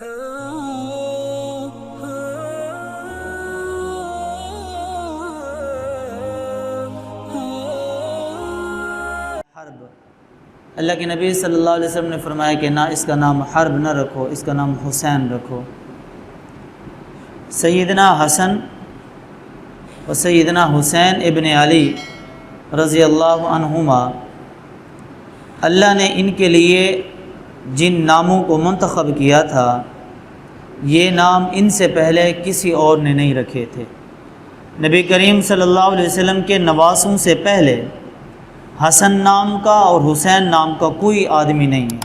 حرب، اللہ کے نبی صلی اللہ علیہ وسلم نے فرمایا کہ نہ اس کا نام حرب نہ رکھو، اس کا نام حسین رکھو۔ سیدنا حسن و سیدنا حسین ابن علی رضی اللہ عنہما، اللہ نے ان کے لیے جن ناموں کو منتخب کیا تھا، یہ نام ان سے پہلے کسی اور نے نہیں رکھے تھے۔ نبی کریم صلی اللہ علیہ وسلم کے نواسوں سے پہلے حسن نام کا اور حسین نام کا کوئی آدمی نہیں ہے۔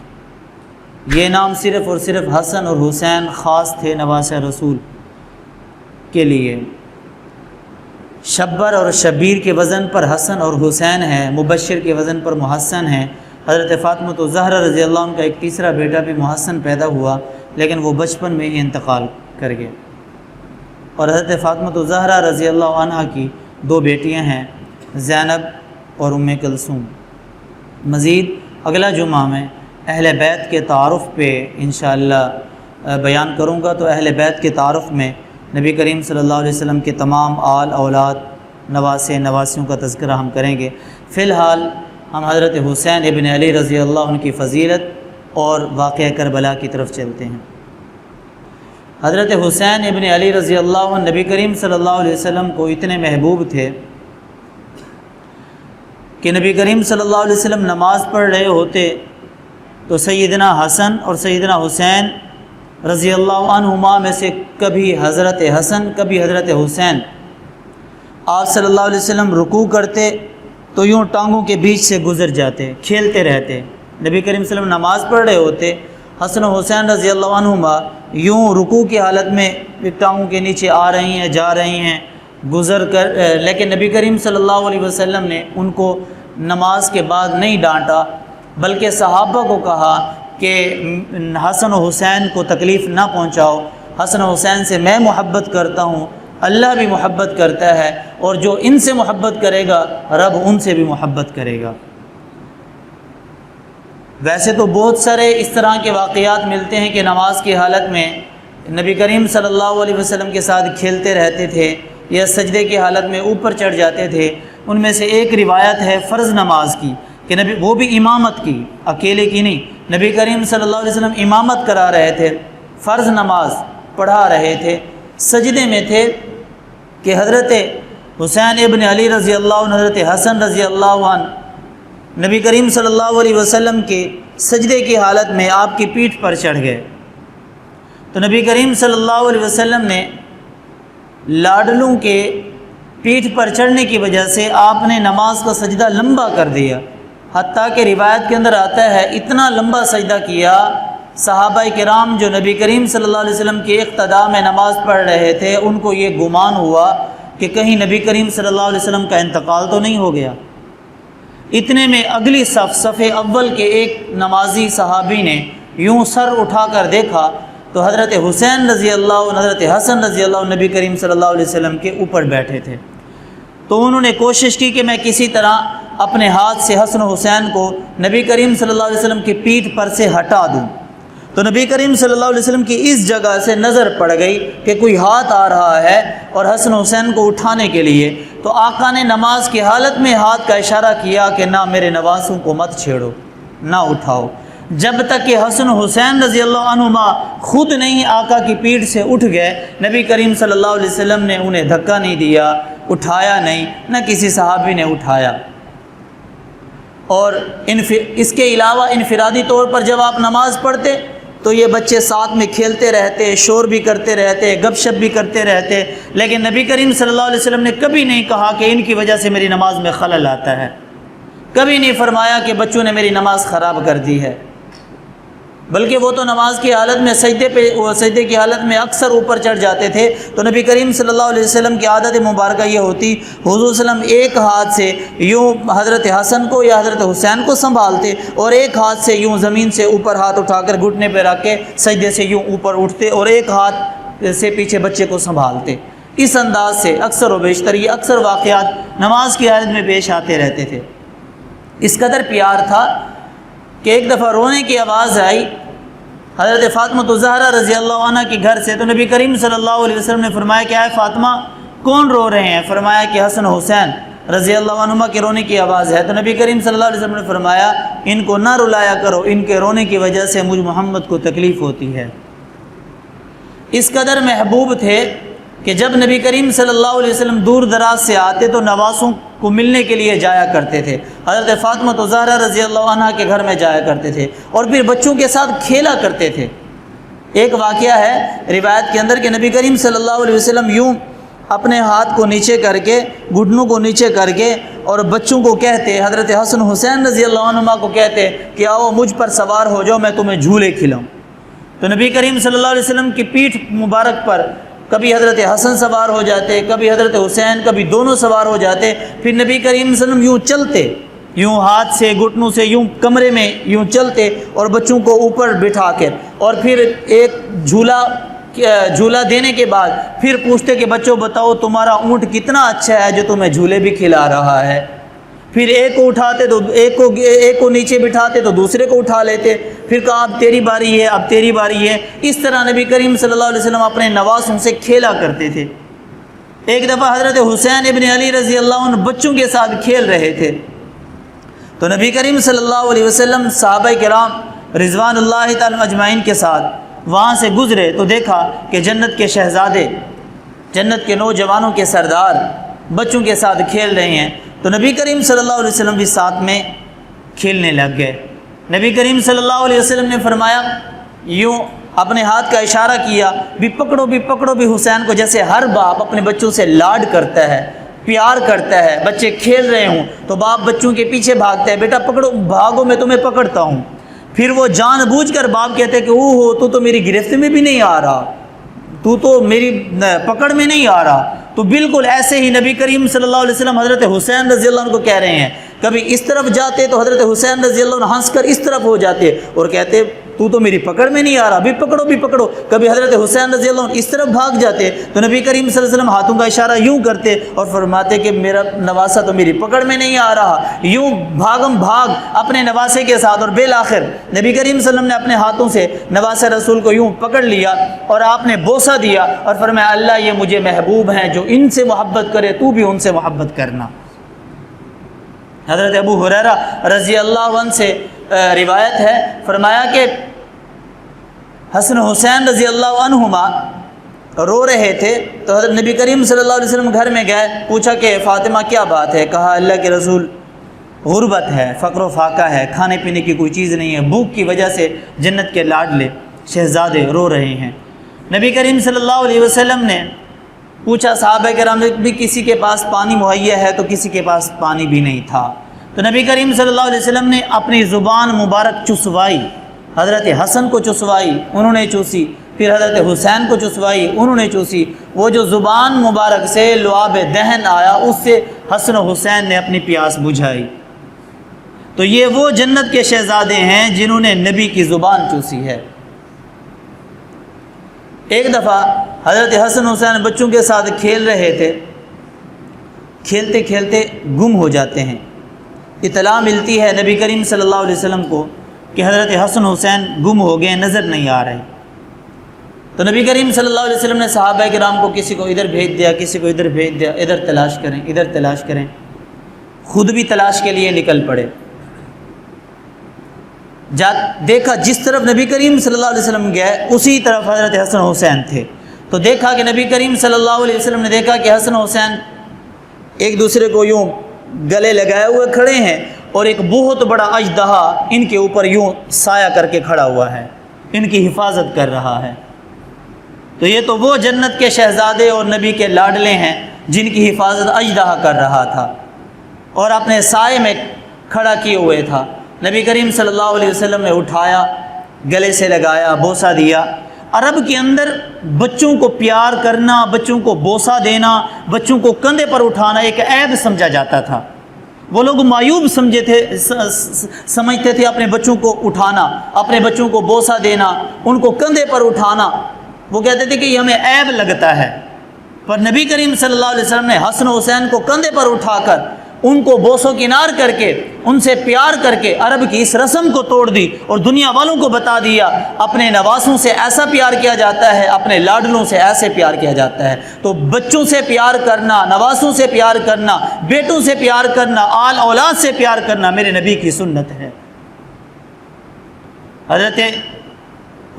یہ نام صرف اور صرف حسن اور حسین خاص تھے نواسہ رسول کے لیے۔ شبر اور شبیر کے وزن پر حسن اور حسین ہے، مبشر کے وزن پر محسن ہے۔ حضرت فاطمہ الزہرا رضی اللہ عنہ کا ایک تیسرا بیٹا بھی محسن پیدا ہوا، لیکن وہ بچپن میں ہی انتقال کر گئے۔ اور حضرت فاطمہ الزہرا رضی اللہ عنہ کی دو بیٹیاں ہیں، زینب اور ام کلثوم۔ مزید اگلا جمعہ میں اہل بیت کے تعارف پہ انشاءاللہ بیان کروں گا، تو اہل بیت کے تعارف میں نبی کریم صلی اللہ علیہ وسلم کے تمام آل اولاد نواسے نواسیوں کا تذکرہ ہم کریں گے۔ فی الحال ہم حضرت حسین ابن علی رضی اللہ عنہ کی فضیلت اور واقعہ کربلا کی طرف چلتے ہیں۔ حضرت حسین ابن علی رضی اللہ عنہ نبی کریم صلی اللہ علیہ وسلم کو اتنے محبوب تھے کہ نبی کریم صلی اللہ علیہ وسلم نماز پڑھ رہے ہوتے تو سیدنا حسن اور سیدنا حسین رضی اللہ عنہما میں سے کبھی حضرت حسن کبھی حضرت حسین آپ صلی اللہ علیہ وسلم رکوع کرتے تو یوں ٹانگوں کے بیچ سے گزر جاتے، کھیلتے رہتے۔ نبی کریم صلی اللہ علیہ وسلم نماز پڑھ رہے ہوتے، حسن و حسین رضی اللہ عنہما یوں رکوع کی حالت میں ٹانگوں کے نیچے آ رہی ہیں، جا رہی ہیں، گزر کر، لیکن نبی کریم صلی اللہ علیہ وسلم نے ان کو نماز کے بعد نہیں ڈانٹا، بلکہ صحابہ کو کہا کہ حسن و حسین کو تکلیف نہ پہنچاؤ، حسن و حسین سے میں محبت کرتا ہوں، اللہ بھی محبت کرتا ہے، اور جو ان سے محبت کرے گا رب ان سے بھی محبت کرے گا۔ ویسے تو بہت سارے اس طرح کے واقعات ملتے ہیں کہ نماز کی حالت میں نبی کریم صلی اللہ علیہ وسلم کے ساتھ کھیلتے رہتے تھے یا سجدے کی حالت میں اوپر چڑھ جاتے تھے۔ ان میں سے ایک روایت ہے فرض نماز کی کہ نبی، وہ بھی امامت کی، اکیلے کی نہیں، نبی کریم صلی اللہ علیہ وسلم امامت کرا رہے تھے، فرض نماز پڑھا رہے تھے، سجدے میں تھے کہ حضرت حسین ابن علی رضی اللہ عنہ، حضرت حسن رضی اللہ عنہ نبی کریم صلی اللہ علیہ وسلم کے سجدے کی حالت میں آپ کی پیٹھ پر چڑھ گئے۔ تو نبی کریم صلی اللہ علیہ وسلم نے لاڈلوں کے پیٹھ پر چڑھنے کی وجہ سے آپ نے نماز کا سجدہ لمبا کر دیا، حتیٰ کہ روایت کے اندر آتا ہے اتنا لمبا سجدہ کیا، صحابہ کرام جو نبی کریم صلی اللہ علیہ وسلم کی اقتداء میں نماز پڑھ رہے تھے ان کو یہ گمان ہوا کہ کہیں نبی کریم صلی اللہ علیہ وسلم کا انتقال تو نہیں ہو گیا۔ اتنے میں اگلی صف اول کے ایک نمازی صحابی نے یوں سر اٹھا کر دیکھا تو حضرت حسین رضی اللہ عنہ، حضرت حسن رضی اللہ عنہ نبی کریم صلی اللہ علیہ وسلم کے اوپر بیٹھے تھے۔ تو انہوں نے کوشش کی کہ میں کسی طرح اپنے ہاتھ سے حسن و حسین کو نبی کریم صلی اللہ علیہ وسلم کی پیٹھ پر سے ہٹا دوں۔ تو نبی کریم صلی اللہ علیہ وسلم کی اس جگہ سے نظر پڑ گئی کہ کوئی ہاتھ آ رہا ہے اور حسن و حسین کو اٹھانے کے لیے، تو آقا نے نماز کی حالت میں ہاتھ کا اشارہ کیا کہ نہ میرے نواسوں کو مت چھیڑو، نہ اٹھاؤ، جب تک کہ حسن و حسین رضی اللہ عنہما خود نہیں آقا کی پیٹھ سے اٹھ گئے۔ نبی کریم صلی اللہ علیہ وسلم نے انہیں دھکا نہیں دیا، اٹھایا نہیں، نہ کسی صحابی نے اٹھایا۔ اور اس کے علاوہ انفرادی طور پر جب آپ نماز پڑھتے تو یہ بچے ساتھ میں کھیلتے رہتے، شور بھی کرتے رہتے، گپ شپ بھی کرتے رہتے، لیکن نبی کریم صلی اللہ علیہ وسلم نے کبھی نہیں کہا کہ ان کی وجہ سے میری نماز میں خلل آتا ہے، کبھی نہیں فرمایا کہ بچوں نے میری نماز خراب کر دی ہے، بلکہ وہ تو نماز کی حالت میں سجدے کی حالت میں اکثر اوپر چڑھ جاتے تھے۔ تو نبی کریم صلی اللہ علیہ وسلم کی عادت مبارکہ یہ ہوتی، حضور صلی اللہ علیہ وسلم ایک ہاتھ سے یوں حضرت حسن کو یا حضرت حسین کو سنبھالتے اور ایک ہاتھ سے یوں زمین سے اوپر ہاتھ اٹھا کر گھٹنے پہ رکھ کے سجدے سے یوں اوپر اٹھتے اور ایک ہاتھ سے پیچھے بچے کو سنبھالتے۔ اس انداز سے اکثر و بیشتر یہ اکثر واقعات نماز کی حالت میں پیش آتے رہتے تھے۔ اس قدر پیار تھا کہ ایک دفعہ رونے کی آواز آئی حضرت فاطمہ زہرا رضی اللہ عنہ کے گھر سے، تو نبی کریم صلی اللہ علیہ وسلم نے فرمایا کہ اے فاطمہ کون رو رہے ہیں؟ فرمایا کہ حسن حسین رضی اللہ عنہما کے رونے کی آواز ہے۔ تو نبی کریم صلی اللہ علیہ وسلم نے فرمایا ان کو نہ رلایا کرو، ان کے رونے کی وجہ سے مجھ محمد کو تکلیف ہوتی ہے۔ اس قدر محبوب تھے کہ جب نبی کریم صلی اللہ علیہ وسلم دور دراز سے آتے تو نواسوں کو ملنے کے لیے جایا کرتے تھے، حضرت فاطمہ زہرا رضی اللہ عنہ کے گھر میں جایا کرتے تھے اور پھر بچوں کے ساتھ کھیلا کرتے تھے۔ ایک واقعہ ہے روایت کے اندر کہ نبی کریم صلی اللہ علیہ وسلم یوں اپنے ہاتھ کو نیچے کر کے، گھٹنوں کو نیچے کر کے اور بچوں کو کہتے، حضرت حسن حسین رضی اللہ عنہما کو کہتے کہ آؤ مجھ پر سوار ہو جاؤ، میں تمہیں جھولے کھلاؤں۔ تو نبی کریم صلی اللہ علیہ وسلم کی پیٹھ مبارک پر کبھی حضرت حسن سوار ہو جاتے، کبھی حضرت حسین، کبھی دونوں سوار ہو جاتے، پھر نبی کریم صلی اللہ علیہ وسلم یوں چلتے، یوں ہاتھ سے گھٹنوں سے یوں کمرے میں یوں چلتے اور بچوں کو اوپر بٹھا کر، اور پھر ایک جھولا دینے کے بعد پھر پوچھتے کہ بچوں بتاؤ تمہارا اونٹ کتنا اچھا ہے جو تمہیں جھولے بھی کھلا رہا ہے۔ پھر ایک کو اٹھاتے تو ایک کو نیچے بٹھاتے تو دوسرے کو اٹھا لیتے، پھر کہا اب تیری باری ہے، اب تیری باری ہے۔ اس طرح نبی کریم صلی اللہ علیہ وسلم اپنے نواسوں سے کھیلا کرتے تھے۔ ایک دفعہ حضرت حسین ابن علی رضی اللہ عنہ بچوں کے ساتھ کھیل رہے تھے، تو نبی کریم صلی اللہ علیہ وسلم صحابہ کرام رضوان اللہ تعالی اجمعین کے ساتھ وہاں سے گزرے تو دیکھا کہ جنت کے شہزادے، جنت کے نوجوانوں کے سردار بچوں کے ساتھ کھیل رہے ہیں، تو نبی کریم صلی اللہ علیہ وسلم بھی ساتھ میں کھیلنے لگ گئے۔ نبی کریم صلی اللہ علیہ وسلم نے فرمایا، یوں اپنے ہاتھ کا اشارہ کیا، بھی پکڑو بھی حسین کو، جیسے ہر باپ اپنے بچوں سے لاڈ کرتا ہے، پیار کرتا ہے۔ بچے کھیل رہے ہوں تو باپ بچوں کے پیچھے بھاگتا ہے، بیٹا پکڑو، بھاگو میں تمہیں پکڑتا ہوں۔ پھر وہ جان بوجھ کر باپ کہتے کہ تو تو میری گرفت میں بھی نہیں آ رہا، تو میری پکڑ میں نہیں آ رہا۔ تو بالکل ایسے ہی نبی کریم صلی اللہ علیہ وسلم حضرت حسین رضی اللہ عنہ کو کہہ رہے ہیں، کبھی اس طرف جاتے تو حضرت حسین رضی اللہ عنہ ہنس کر اس طرف ہو جاتے اور کہتے تو میری پکڑ میں نہیں آ رہا، بھی پکڑو۔ کبھی حضرت حسین رضی اللہ عنہ اس طرف بھاگ جاتے تو نبی کریم صلی اللہ علیہ وسلم ہاتھوں کا اشارہ یوں کرتے اور فرماتے کہ میرا نواسا تو میری پکڑ میں نہیں آ رہا۔ یوں بھاگ اپنے نواسے کے ساتھ، اور بالآخر نبی کریم صلی اللہ علیہ وسلم نے اپنے ہاتھوں سے نواسے رسول کو یوں پکڑ لیا اور آپ نے بوسہ دیا اور فرمایا اللہ یہ مجھے محبوب ہیں، جو ان سے محبت کرے تو بھی ان سے محبت کرنا۔ حضرت ابو ہریرہ رضی اللہ عنہ سے روایت ہے، فرمایا کہ حسن حسین رضی اللہ عنہما رو رہے تھے تو حضرت نبی کریم صلی اللہ علیہ وسلم گھر میں گئے، پوچھا کہ فاطمہ کیا بات ہے؟ کہا اللہ کے رسول غربت ہے، فقر و فاقہ ہے، کھانے پینے کی کوئی چیز نہیں ہے، بھوک کی وجہ سے جنت کے لاڈلے شہزادے رو رہے ہیں۔ نبی کریم صلی اللہ علیہ وسلم نے پوچھا صحابہ کرام بھی کسی کے پاس پانی مہیا ہے؟ تو کسی کے پاس پانی بھی نہیں تھا۔ تو نبی کریم صلی اللہ علیہ وسلم نے اپنی زبان مبارک چسوائی، حضرت حسن کو چسوائی، انہوں نے چوسی، پھر حضرت حسین کو چسوائی، انہوں نے چوسی۔ وہ جو زبان مبارک سے لعاب دہن آیا اس سے حسن و حسین نے اپنی پیاس بجھائی۔ تو یہ وہ جنت کے شہزادے ہیں جنہوں نے نبی کی زبان چوسی ہے۔ ایک دفعہ حضرت حسن حسین بچوں کے ساتھ کھیل رہے تھے، کھیلتے کھیلتے گم ہو جاتے ہیں۔ اطلاع ملتی ہے نبی کریم صلی اللہ علیہ وسلم کو کہ حضرت حسن حسین گم ہو گئے، نظر نہیں آ رہے۔ تو نبی کریم صلی اللہ علیہ وسلم نے صحابہ کرام کو کسی کو ادھر بھیج دیا، کسی کو ادھر بھیج دیا، ادھر تلاش کریں، ادھر تلاش کریں، خود بھی تلاش کے لیے نکل پڑے۔ دیکھا جس طرف نبی کریم صلی اللہ علیہ وسلم گئے اسی طرف حضرت حسن حسین تھے، تو دیکھا کہ نبی کریم صلی اللہ علیہ وسلم نے دیکھا کہ حسن حسین ایک دوسرے کو یوں گلے لگائے ہوئے کھڑے ہیں اور ایک بہت بڑا اژدہا ان کے اوپر یوں سایہ کر کے کھڑا ہوا ہے، ان کی حفاظت کر رہا ہے۔ تو یہ تو وہ جنت کے شہزادے اور نبی کے لاڈلے ہیں جن کی حفاظت اژدہا کر رہا تھا اور اپنے سائے میں کھڑا کیے ہوئے تھا۔ نبی کریم صلی اللہ علیہ وسلم نے اٹھایا، گلے سے لگایا، بوسہ دیا۔ عرب کے اندر بچوں کو پیار کرنا، بچوں کو بوسہ دینا، بچوں کو کندھے پر اٹھانا ایک عیب سمجھا جاتا تھا۔ وہ لوگ معیوب سمجھتے تھے اپنے بچوں کو اٹھانا، اپنے بچوں کو بوسہ دینا، ان کو کندھے پر اٹھانا۔ وہ کہتے تھے کہ یہ ہمیں عیب لگتا ہے، پر نبی کریم صلی اللہ علیہ وسلم نے حسن حسین کو کندھے پر اٹھا کر ان کو بوس و کنار کر کے ان سے پیار کر کے عرب کی اس رسم کو توڑ دی اور دنیا والوں کو بتا دیا اپنے نواسوں سے ایسا پیار کیا جاتا ہے، اپنے لاڈلوں سے ایسے پیار کیا جاتا ہے۔ تو بچوں سے پیار کرنا، نواسوں سے پیار کرنا، بیٹوں سے پیار کرنا، آل اولاد سے پیار کرنا میرے نبی کی سنت ہے۔ حضرت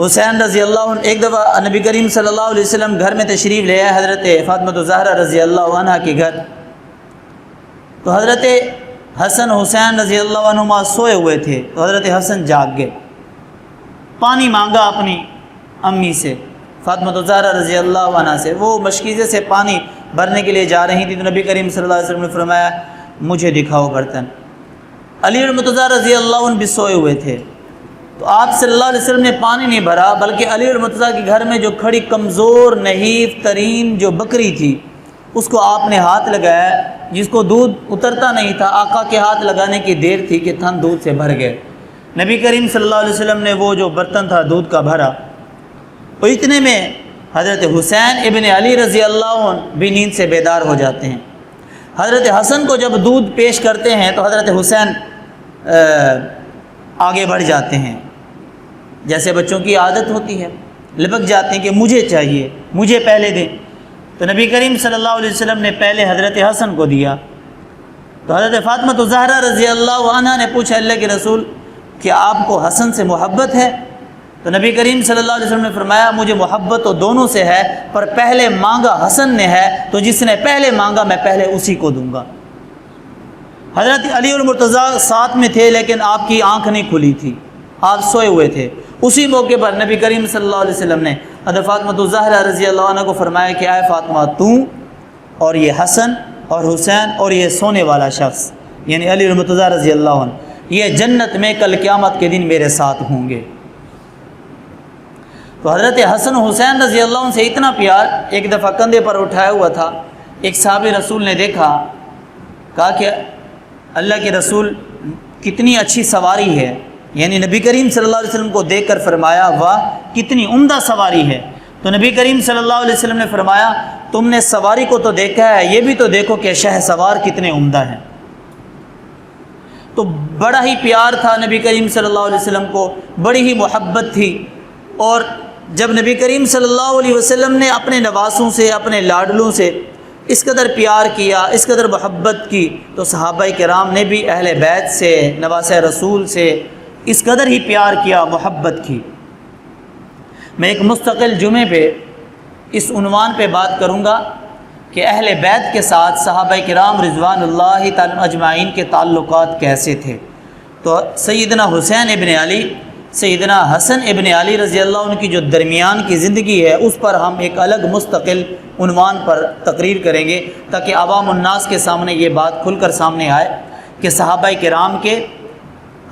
حسین رضی اللہ عنہ ایک دفعہ نبی کریم صلی اللہ علیہ وسلم گھر میں تشریف لے آئے حضرت فاطمہ الزہرا رضی اللہ عنہ کے گھر، تو حضرت حسن حسین رضی اللہ عنہما سوئے ہوئے تھے، تو حضرت حسن جاگ گئے، پانی مانگا اپنی امی سے فاطمہ الزہرا رضی اللہ عنہ سے، وہ مشکیزے سے پانی بھرنے کے لیے جا رہی تھی، تو نبی کریم صلی اللہ علیہ وسلم نے فرمایا مجھے دکھاؤ برتن۔ علی المرتضیٰ رضی اللہ عنہ بھی سوئے ہوئے تھے، تو آپ صلی اللہ علیہ وسلم نے پانی نہیں بھرا، بلکہ علی المرتضیٰ کے گھر میں جو کھڑی کمزور نحیف ترین جو بکری تھی اس کو آپ نے ہاتھ لگایا، جس کو دودھ اترتا نہیں تھا، آقا کے ہاتھ لگانے کی دیر تھی کہ تھن دودھ سے بھر گئے۔ نبی کریم صلی اللہ علیہ وسلم نے وہ جو برتن تھا دودھ کا بھرا، اور اتنے میں حضرت حسین ابن علی رضی اللہ عنہ بھی نیند سے بیدار ہو جاتے ہیں۔ حضرت حسن کو جب دودھ پیش کرتے ہیں تو حضرت حسین آگے بڑھ جاتے ہیں، جیسے بچوں کی عادت ہوتی ہے، لپک جاتے ہیں کہ مجھے چاہیے، مجھے پہلے دیں۔ تو نبی کریم صلی اللہ علیہ وسلم نے پہلے حضرت حسن کو دیا، تو حضرت فاطمہ الزہرا رضی اللہ عنہ نے پوچھا اللہ کے رسول کہ آپ کو حسن سے محبت ہے؟ تو نبی کریم صلی اللہ علیہ وسلم نے فرمایا مجھے محبت تو دونوں سے ہے، پر پہلے مانگا حسن نے ہے، تو جس نے پہلے مانگا میں پہلے اسی کو دوں گا۔ حضرت علی المرتضیٰ ساتھ میں تھے، لیکن آپ کی آنکھ نہیں کھلی تھی، آپ سوئے ہوئے تھے۔ اسی موقع پر نبی کریم صلی اللہ علیہ وسلم نے حضرت فاطمہ الزہرا رضی اللہ عنہ کو فرمایا کہ اے فاطمہ، تو اور یہ حسن اور حسین اور یہ سونے والا شخص یعنی علی المرتضیٰ رضی اللہ عنہ یہ جنت میں کل قیامت کے دن میرے ساتھ ہوں گے۔ تو حضرت حسن حسین رضی اللہ عنہ سے اتنا پیار، ایک دفعہ کندھے پر اٹھایا ہوا تھا، ایک صحابی رسول نے دیکھا، کہا کہ اللہ کے رسول کتنی اچھی سواری ہے، یعنی نبی کریم صلی اللہ علیہ وسلم کو دیکھ کر فرمایا واہ کتنی عمدہ سواری ہے۔ تو نبی کریم صلی اللہ علیہ وسلم نے فرمایا تم نے سواری کو تو دیکھا ہے، یہ بھی تو دیکھو کہ شہ سوار کتنے عمدہ ہیں۔ تو بڑا ہی پیار تھا نبی کریم صلی اللہ علیہ وسلم کو، بڑی ہی محبت تھی، اور جب نبی کریم صلی اللہ علیہ وسلم نے اپنے نواسوں سے اپنے لاڈلوں سے اس قدر پیار کیا، اس قدر محبت کی، تو صحابہ کرام نے بھی اہل بیت سے نواسہ رسول سے اس قدر ہی پیار کیا، محبت کی۔ میں ایک مستقل جمعے پہ اس عنوان پہ بات کروں گا کہ اہل بیت کے ساتھ صحابہ کرام رضوان اللہ تعالی اجمعین کے تعلقات کیسے تھے۔ تو سیدنا حسین ابن علی، سیدنا حسن ابن علی رضی اللہ عنہ کی جو درمیان کی زندگی ہے اس پر ہم ایک الگ مستقل عنوان پر تقریر کریں گے، تاکہ عوام الناس کے سامنے یہ بات کھل کر سامنے آئے کہ صحابہ کرام کے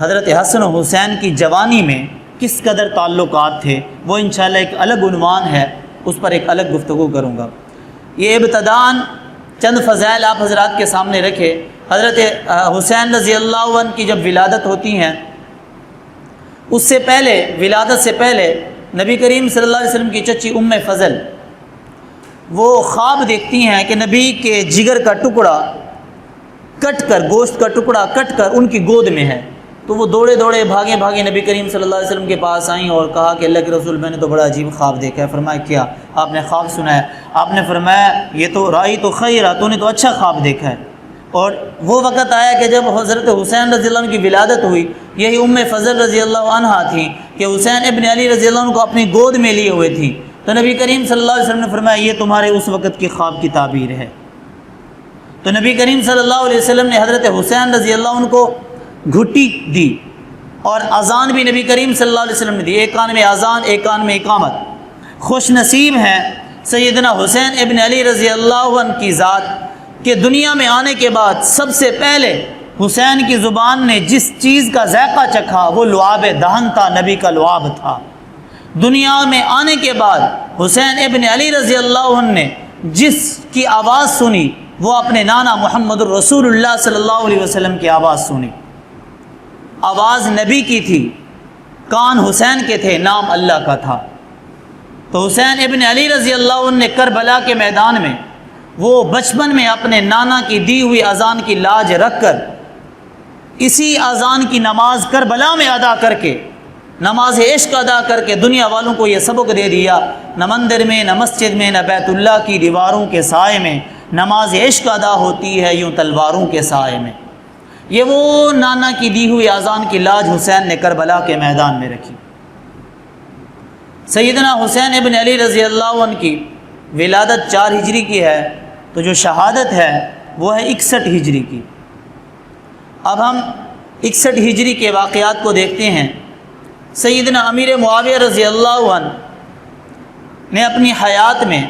حضرت حسن و حسین کی جوانی میں کس قدر تعلقات تھے۔ وہ انشاءاللہ ایک الگ عنوان ہے، اس پر ایک الگ گفتگو کروں گا۔ یہ ابتداءً چند فضائل آپ حضرات کے سامنے رکھے۔ حضرت حسین رضی اللہ عنہ کی جب ولادت ہوتی ہیں، اس سے پہلے، ولادت سے پہلے نبی کریم صلی اللہ علیہ وسلم کی چچی ام فضل وہ خواب دیکھتی ہیں کہ نبی کے جگر کا ٹکڑا کٹ کر، گوشت کا ٹکڑا کٹ کر ان کی گود میں ہے۔ تو وہ دوڑے دوڑے بھاگے بھاگے نبی کریم صلی اللہ علیہ وسلم کے پاس آئیں اور کہا کہ اللہ کے رسول میں نے تو بڑا عجیب خواب دیکھا ہے۔ فرمایا کیا؟ آپ نے خواب سنا ہے؟ آپ نے فرمایا یہ تو رائی تو خیرہ، تو نے تو اچھا خواب دیکھا ہے۔ اور وہ وقت آیا کہ جب حضرت حسین رضی اللہ عنہ کی ولادت ہوئی، یہی ام فضل رضی اللہ عنہا تھیں کہ حسین ابن علی رضی اللہ عنہ کو اپنی گود میں لیے ہوئے تھیں۔ تو نبی کریم صلی اللہ علیہ وسلم نے فرمایا یہ تمہارے اس وقت کی خواب کی تعبیر ہے۔ تو نبی کریم صلی اللہ علیہ وسلم نے حضرت حسین رضی اللہ عنہ کو گھٹی دی، اور اذان بھی نبی کریم صلی اللہ علیہ وسلم نے دی، ایک کان میں اذان ایک کان میں اقامت۔ خوش نصیب ہیں سیدنا حسین ابن علی رضی اللہ عنہ کی ذات کہ دنیا میں آنے کے بعد سب سے پہلے حسین کی زبان نے جس چیز کا ذائقہ چکھا وہ لعاب دہن تھا، نبی کا لعاب تھا۔ دنیا میں آنے کے بعد حسین ابن علی رضی اللہ عنہ نے جس کی آواز سنی وہ اپنے نانا محمد الرسول اللہ صلی اللہ علیہ وسلم کی آواز سنی۔ آواز نبی کی تھی، کان حسین کے تھے، نام اللہ کا تھا۔ تو حسین ابن علی رضی اللہ عنہ نے کربلا کے میدان میں وہ بچپن میں اپنے نانا کی دی ہوئی اذان کی لاج رکھ کر اسی اذان کی نماز کربلا میں ادا کر کے، نماز عشق ادا کر کے دنیا والوں کو یہ سبق دے دیا، نہ مندر میں، نہ مسجد میں، نہ بیت اللہ کی دیواروں کے سائے میں نماز عشق ادا ہوتی ہے، یوں تلواروں کے سائے میں۔ یہ وہ نانا کی دی ہوئی اذان کی لاج حسین نے کربلا کے میدان میں رکھی۔ سیدنا حسین ابن علی رضی اللہ عنہ کی ولادت 4 ہجری کی ہے، تو جو شہادت ہے وہ ہے 61 ہجری کی۔ اب ہم 61 ہجری کے واقعات کو دیکھتے ہیں۔ سیدنا امیر معاویہ رضی اللہ عنہ نے اپنی حیات میں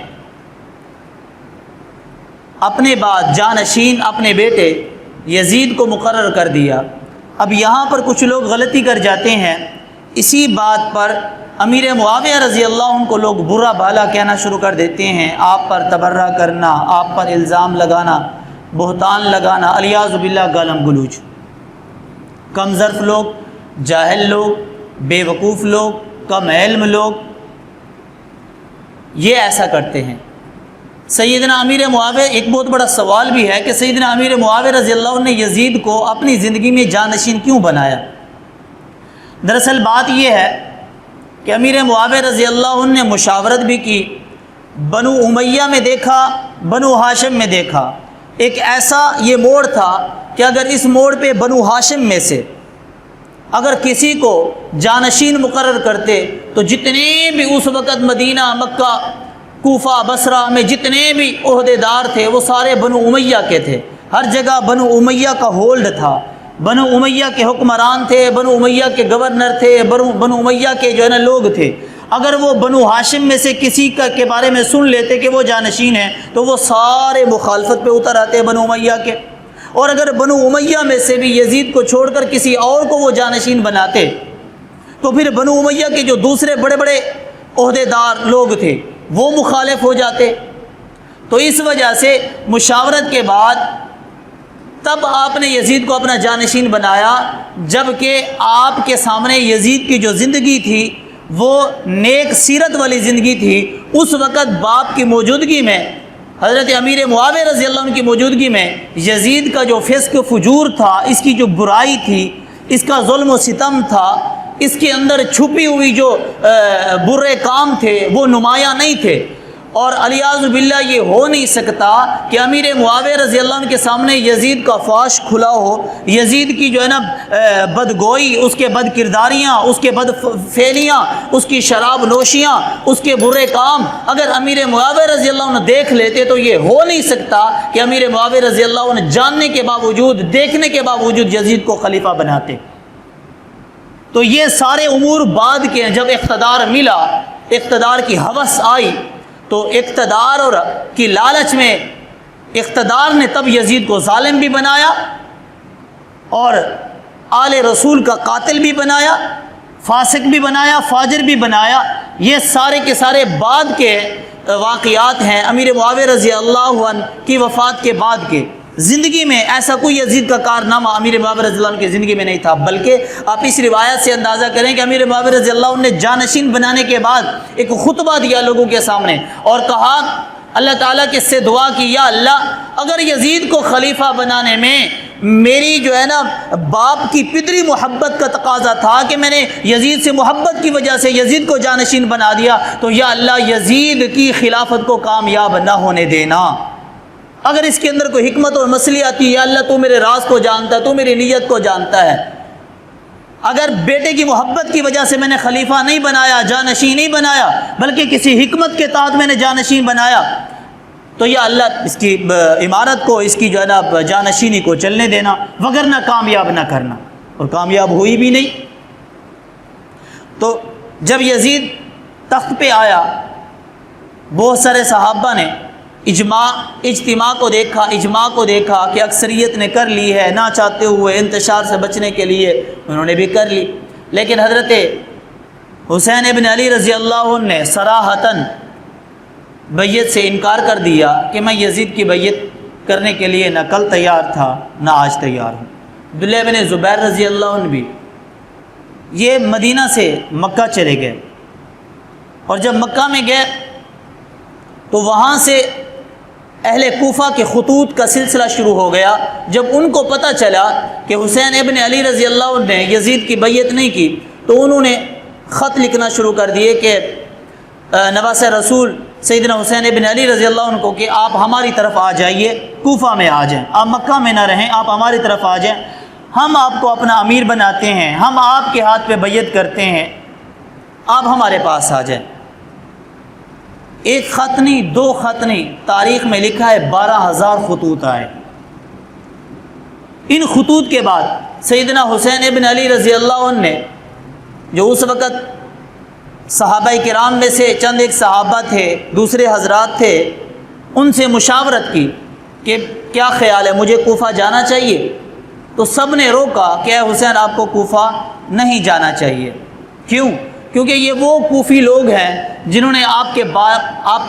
اپنے بعد جانشین اپنے بیٹے یزید کو مقرر کر دیا۔ اب یہاں پر کچھ لوگ غلطی کر جاتے ہیں، اسی بات پر امیر معاویہ رضی اللہ عنہ کو لوگ برا بھلا کہنا شروع کر دیتے ہیں، آپ پر تبرہ کرنا، آپ پر الزام لگانا، بہتان لگانا، الیاذ باللہ گالم گلوچ۔ کم ظرف لوگ، جاہل لوگ، بے وقوف لوگ، کم علم لوگ یہ ایسا کرتے ہیں۔ سیدنا امیر معاویہ، ایک بہت بڑا سوال بھی ہے کہ سیدنا امیر معاویہ رضی اللہ عنہ نے یزید کو اپنی زندگی میں جانشین کیوں بنایا؟ دراصل بات یہ ہے کہ امیر معاویہ رضی اللہ عنہ نے مشاورت بھی کی، بنو امیہ میں دیکھا، بنو ہاشم میں دیکھا۔ ایک ایسا یہ موڑ تھا کہ اگر اس موڑ پہ بنو ہاشم میں سے اگر کسی کو جانشین مقرر کرتے تو جتنے بھی اس وقت مدینہ، مکہ، کوفہ، بصرہ میں جتنے بھی عہدیدار تھے وہ سارے بنو امیہ کے تھے۔ ہر جگہ بنو امیہ کا ہولڈ تھا، بنو امیہ کے حکمران تھے، بنو امیہ کے گورنر تھے، بنو امیہ کے جو ہے نا لوگ تھے۔ اگر وہ بنو ہاشم میں سے کسی کے بارے میں سن لیتے کہ وہ جانشین ہیں تو وہ سارے مخالفت پہ اتر آتے بنو امیہ کے، اور اگر بنو امیہ میں سے بھی یزید کو چھوڑ کر کسی اور کو وہ جانشین بناتے تو پھر بنو امیہ کے جو دوسرے بڑے بڑے عہدیدار لوگ تھے وہ مخالف ہو جاتے۔ تو اس وجہ سے مشاورت کے بعد تب آپ نے یزید کو اپنا جانشین بنایا، جبکہ آپ کے سامنے یزید کی جو زندگی تھی وہ نیک سیرت والی زندگی تھی۔ اس وقت باپ کی موجودگی میں، حضرت امیر معاویہ رضی اللہ عنہ کی موجودگی میں یزید کا جو فسق و فجور تھا، اس کی جو برائی تھی، اس کا ظلم و ستم تھا، اس کے اندر چھپی ہوئی جو برے کام تھے وہ نمایاں نہیں تھے۔ اور الیاذ باللہ یہ ہو نہیں سکتا کہ امیر معاویہ رضی اللہ عنہ کے سامنے یزید کا فاش کھلا ہو، یزید کی جو ہے نا بدگوئی، اس کے بد کرداریاں، اس کے بد فعلیاں، اس کی شراب نوشیاں، اس کے برے کام اگر امیر معاویہ رضی اللہ عنہ دیکھ لیتے تو یہ ہو نہیں سکتا کہ امیر معاویہ رضی اللہ عنہ جاننے کے باوجود، دیکھنے کے باوجود یزید کو خلیفہ بناتے۔ تو یہ سارے امور بعد کے ہیں۔ جب اقتدار ملا، اقتدار کی ہوس آئی تو اقتدار اور کی لالچ میں اقتدار نے تب یزید کو ظالم بھی بنایا اور آل رسول کا قاتل بھی بنایا، فاسق بھی بنایا، فاجر بھی بنایا۔ یہ سارے کے سارے بعد کے واقعات ہیں، امیر معاویہ رضی اللہ عنہ کی وفات کے بعد کے۔ زندگی میں ایسا کوئی یزید کا کارنامہ امیر معاویہ رضی اللہ عنہ کی زندگی میں نہیں تھا، بلکہ آپ اس روایت سے اندازہ کریں کہ امیر معاویہ رضی اللہ عنہ نے جانشین بنانے کے بعد ایک خطبہ دیا لوگوں کے سامنے اور کہا، اللہ تعالیٰ کے سے دعا کی، یا اللہ اگر یزید کو خلیفہ بنانے میں میری جو ہے نا باپ کی پدری محبت کا تقاضا تھا کہ میں نے یزید سے محبت کی وجہ سے یزید کو جانشین بنا دیا، تو یا اللہ یزید کی خلافت کو کامیاب نہ ہونے دینا۔ اگر اس کے اندر کوئی حکمت اور مصلحت ہے، یا اللہ تو میرے راز کو جانتا ہے، تو میری نیت کو جانتا ہے۔ اگر بیٹے کی محبت کی وجہ سے میں نے خلیفہ نہیں بنایا، جانشین نہیں بنایا، بلکہ کسی حکمت کے تحت میں نے جانشین بنایا، تو یا اللہ اس کی عمارت کو، اس کی جو ہے نا جانشینی کو چلنے دینا، وگرنہ کامیاب نہ کرنا۔ اور کامیاب ہوئی بھی نہیں۔ تو جب یزید تخت پہ آیا، بہت سارے صحابہ نے اجتماع کو دیکھا کہ اکثریت نے کر لی ہے، نہ چاہتے ہوئے انتشار سے بچنے کے لیے انہوں نے بھی کر لی، لیکن حضرت حسین ابن علی رضی اللہ عنہ نے صراحتاً بیعت سے انکار کر دیا کہ میں یزید کی بیعت کرنے کے لیے نہ کل تیار تھا نہ آج تیار ہوں۔ عبداللہ بن زبیر رضی اللہ عنہ بھی یہ مدینہ سے مکہ چلے گئے، اور جب مکہ میں گئے تو وہاں سے اہل کوفہ کے خطوط کا سلسلہ شروع ہو گیا۔ جب ان کو پتہ چلا کہ حسین ابن علی رضی اللہ عنہ نے یزید کی بیعت نہیں کی تو انہوں نے خط لکھنا شروع کر دیے کہ نواسہ رسول سیدنا حسین ابن علی رضی اللہ عنہ کو کہ آپ ہماری طرف آ جائیے، کوفہ میں آ جائیں، آپ مکہ میں نہ رہیں، آپ ہماری طرف آ جائیں، ہم آپ کو اپنا امیر بناتے ہیں، ہم آپ کے ہاتھ پہ بیعت کرتے ہیں، آپ ہمارے پاس آ جائیں۔ ایک خط نہیں، دو خط نہیں، تاریخ میں لکھا ہے 12,000 خطوط آئے۔ ان خطوط کے بعد سیدنا حسین ابن علی رضی اللہ عنہ نے، جو اس وقت صحابہ کرام میں سے چند ایک صحابہ تھے، دوسرے حضرات تھے، ان سے مشاورت کی کہ کیا خیال ہے، مجھے کوفہ جانا چاہیے؟ تو سب نے روکا کہ اے حسین آپ کو کوفہ نہیں جانا چاہیے۔ کیوں؟ کیونکہ یہ وہ کوفی لوگ ہیں جنہوں نے آپ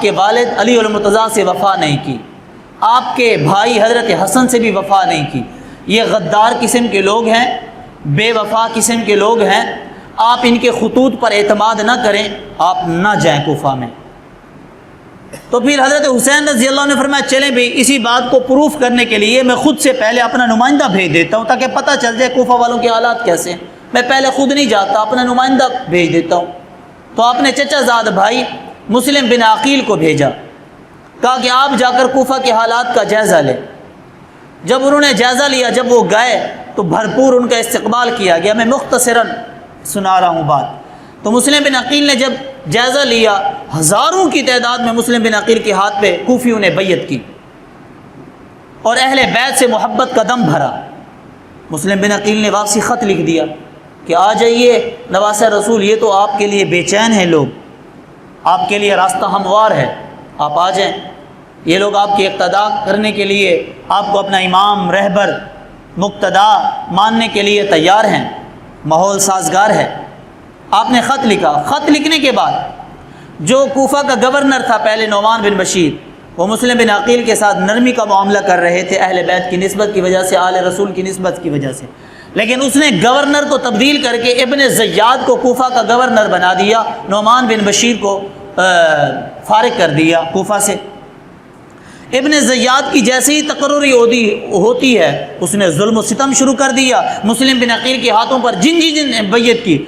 کے والد علی المرتضیٰ سے وفا نہیں کی، آپ کے بھائی حضرت حسن سے بھی وفا نہیں کی۔ یہ غدار قسم کے لوگ ہیں، بے وفا قسم کے لوگ ہیں، آپ ان کے خطوط پر اعتماد نہ کریں، آپ نہ جائیں کوفہ میں۔ تو پھر حضرت حسین رضی اللہ عنہ نے فرمایا چلیں بھی، اسی بات کو پروف کرنے کے لیے میں خود سے پہلے اپنا نمائندہ بھیج دیتا ہوں تاکہ پتہ چل جائے کوفہ والوں کے حالات کیسے ہیں، میں پہلے خود نہیں جاتا، اپنا نمائندہ بھیج دیتا ہوں۔ تو آپ نے چچا زاد بھائی مسلم بن عقیل کو بھیجا، کہا کہ آپ جا کر کوفہ کے حالات کا جائزہ لیں۔ جب انہوں نے جائزہ لیا، جب وہ گئے تو بھرپور ان کا استقبال کیا گیا۔ میں مختصراً سنا رہا ہوں بات۔ تو مسلم بن عقیل نے جب جائزہ لیا، ہزاروں کی تعداد میں مسلم بن عقیل کے ہاتھ پہ کوفیوں نے بیعت کی اور اہل بیت سے محبت کا دم بھرا۔ مسلم بن عقیل نے واپسی خط لکھ دیا کہ آ جائیے نواسہ رسول، یہ تو آپ کے لیے بے چین ہیں لوگ، آپ کے لیے راستہ ہموار ہے، آپ آ جائیں، یہ لوگ آپ کی اقتداء کرنے کے لیے، آپ کو اپنا امام، رہبر، مقتدا ماننے کے لیے تیار ہیں، ماحول سازگار ہے۔ آپ نے خط لکھا۔ خط لکھنے کے بعد جو کوفہ کا گورنر تھا پہلے، نعمان بن بشیر، وہ مسلم بن عقیل کے ساتھ نرمی کا معاملہ کر رہے تھے اہل بیت کی نسبت کی وجہ سے، آل رسول کی نسبت کی وجہ سے، لیکن اس نے گورنر کو تبدیل کر کے ابن زیاد کو کوفہ کا گورنر بنا دیا، نعمان بن بشیر کو فارغ کر دیا کوفہ سے۔ ابن زیاد کی جیسے ہی تقرری ہوتی ہے، اس نے ظلم و ستم شروع کر دیا۔ مسلم بن عقیل کے ہاتھوں پر جن نے بیعت کی،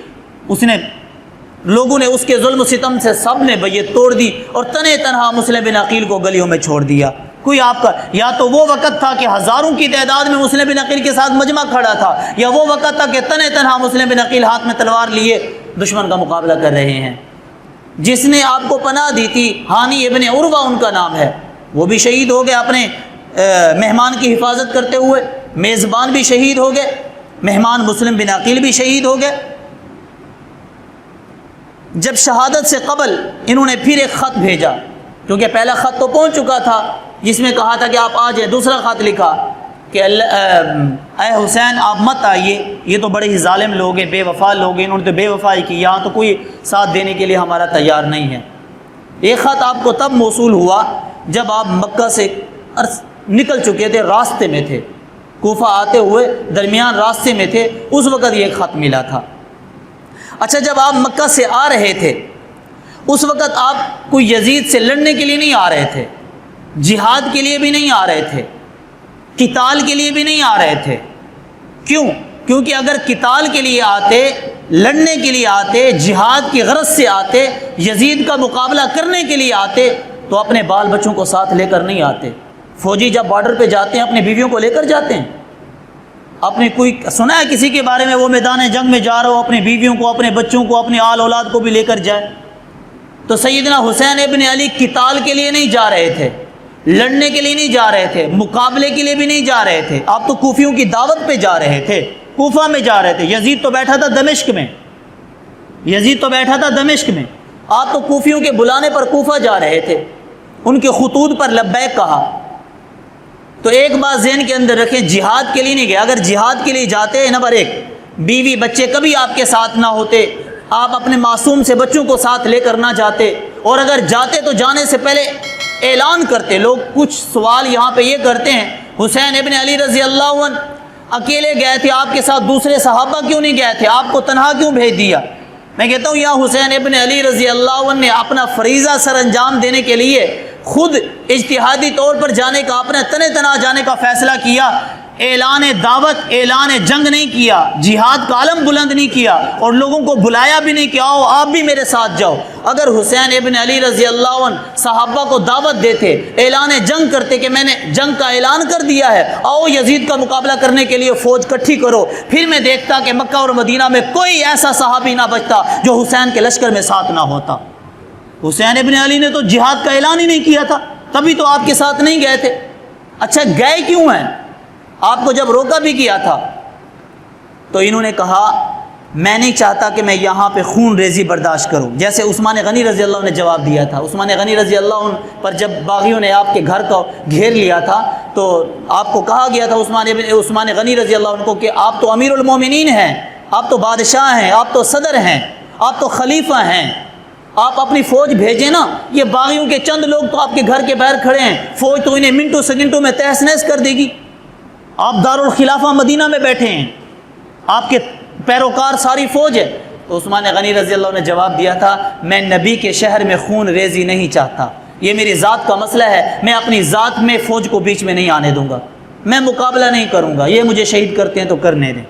اس نے، لوگوں نے اس کے ظلم و ستم سے سب نے بیعت توڑ دی اور تنہا تنہا مسلم بن عقیل کو گلیوں میں چھوڑ دیا۔ کوئی آپ کا، یا تو وہ وقت تھا کہ ہزاروں کی تعداد میں مسلم بن عقیل کے ساتھ مجمع کھڑا تھا، یا وہ وقت تھا کہ تنہا مسلم بن عقیل ہاتھ میں تلوار لیے دشمن کا مقابلہ کر رہے ہیں۔ جس نے آپ کو پناہ دی تھی، ہانی ابن عروہ ان کا نام ہے، وہ بھی شہید ہو گئے اپنے مہمان کی حفاظت کرتے ہوئے، میزبان بھی شہید ہو گئے، مہمان مسلم بن عقیل بھی شہید ہو گئے۔ جب شہادت سے قبل انہوں نے پھر ایک خط بھیجا، کیونکہ پہلا خط تو پہنچ چکا تھا جس میں کہا تھا کہ آپ آ جائیں۔ دوسرا خط لکھا کہ اے حسین آپ مت آئیے، یہ تو بڑے ہی ظالم لوگ ہیں، بے وفا لوگ ہیں، انہوں نے تو بے وفائی کی، یہاں تو کوئی ساتھ دینے کے لیے ہمارا تیار نہیں ہے۔ یہ خط آپ کو تب موصول ہوا جب آپ مکہ سے نکل چکے تھے، راستے میں تھے، کوفہ آتے ہوئے درمیان راستے میں تھے، اس وقت یہ خط ملا تھا۔ اچھا، جب آپ مکہ سے آ رہے تھے اس وقت آپ کوئی یزید سے لڑنے کے لیے نہیں آ رہے تھے، جہاد کے لیے بھی نہیں آ رہے تھے، قتال کے لیے بھی نہیں آ رہے تھے۔ کیوں؟ کیونکہ اگر قتال کے لیے آتے، لڑنے کے لیے آتے، جہاد کی غرض سے آتے، یزید کا مقابلہ کرنے کے لیے آتے تو اپنے بال بچوں کو ساتھ لے کر نہیں آتے۔ فوجی جب بارڈر پہ جاتے ہیں اپنی بیویوں کو لے کر جاتے ہیں؟ اپنی کوئی سنا ہے کسی کے بارے میں وہ میدان جنگ میں جا رہا ہو اپنی بیویوں کو، اپنے بچوں کو، اپنے آل اولاد کو بھی لے کر جائے؟ تو سیدنا حسین ابن علی قتال کے لیے نہیں جا رہے تھے، لڑنے کے لیے نہیں جا رہے تھے، مقابلے کے لیے بھی نہیں جا رہے تھے، آپ تو کوفیوں کی دعوت پہ جا رہے تھے، کوفہ میں جا رہے تھے۔ یزید تو بیٹھا تھا دمشق میں، یزید تو بیٹھا تھا دمشق میں، آپ تو کوفیوں کے بلانے پر کوفہ جا رہے تھے، ان کے خطوط پر لبیک کہا۔ تو ایک بات ذہن کے اندر رکھیں، جہاد کے لیے نہیں گئے۔ اگر جہاد کے لیے جاتے، نمبر ایک، بیوی بچے کبھی آپ کے ساتھ نہ ہوتے، آپ اپنے معصوم سے بچوں کو ساتھ لے کر نہ جاتے، اور اگر جاتے تو جانے سے پہلے اعلان کرتے۔ لوگ کچھ سوال یہاں پہ یہ کرتے ہیں، حسین ابن علی رضی اللہ عنہ اکیلے گئے تھے، آپ کے ساتھ دوسرے صحابہ کیوں نہیں گئے تھے، آپ کو تنہا کیوں بھیج دیا؟ میں کہتا ہوں یہاں حسین ابن علی رضی اللہ عنہ نے اپنا فریضہ سر انجام دینے کے لیے خود اجتہادی طور پر جانے کا، اپنے تنے تنہا جانے کا فیصلہ کیا، اعلان دعوت، اعلان جنگ نہیں کیا، جہاد کا علم بلند نہیں کیا، اور لوگوں کو بلایا بھی نہیں کہ آؤ آپ بھی میرے ساتھ جاؤ۔ اگر حسین ابن علی رضی اللہ عنہ صحابہ کو دعوت دیتے، اعلان جنگ کرتے کہ میں نے جنگ کا اعلان کر دیا ہے، آؤ یزید کا مقابلہ کرنے کے لیے فوج کٹھی کرو، پھر میں دیکھتا کہ مکہ اور مدینہ میں کوئی ایسا صحابی نہ بچتا جو حسین کے لشکر میں ساتھ نہ ہوتا۔ حسین ابن علی نے تو جہاد کا اعلان ہی نہیں کیا تھا، تبھی تو آپ کے ساتھ نہیں گئے تھے۔ اچھا گئے کیوں ہیں؟ آپ کو جب روکا بھی کیا تھا تو انہوں نے کہا میں نہیں چاہتا کہ میں یہاں پہ خون ریزی برداشت کروں، جیسے عثمان غنی رضی اللہ عنہ نے جواب دیا تھا۔ عثمان غنی رضی اللہ عنہ پر جب باغیوں نے آپ کے گھر کو گھیر لیا تھا تو آپ کو کہا گیا تھا عثمان غنی رضی اللہ عنہ کو کہ آپ تو امیر المومنین ہیں، آپ تو بادشاہ ہیں، آپ تو صدر ہیں، آپ تو خلیفہ ہیں، آپ اپنی فوج بھیجیں نا، یہ باغیوں کے چند لوگ تو آپ کے گھر کے باہر کھڑے ہیں، فوج تو انہیں منٹوں سیکنڈوں میں تہس نہس کر دے گی۔ آپ دارالخلافہ مدینہ میں بیٹھے ہیں، آپ کے پیروکار ساری فوج ہے۔ تو عثمان غنی رضی اللہ عنہ نے جواب دیا تھا میں نبی کے شہر میں خون ریزی نہیں چاہتا، یہ میری ذات کا مسئلہ ہے، میں اپنی ذات میں فوج کو بیچ میں نہیں آنے دوں گا، میں مقابلہ نہیں کروں گا، یہ مجھے شہید کرتے ہیں تو کرنے دیں۔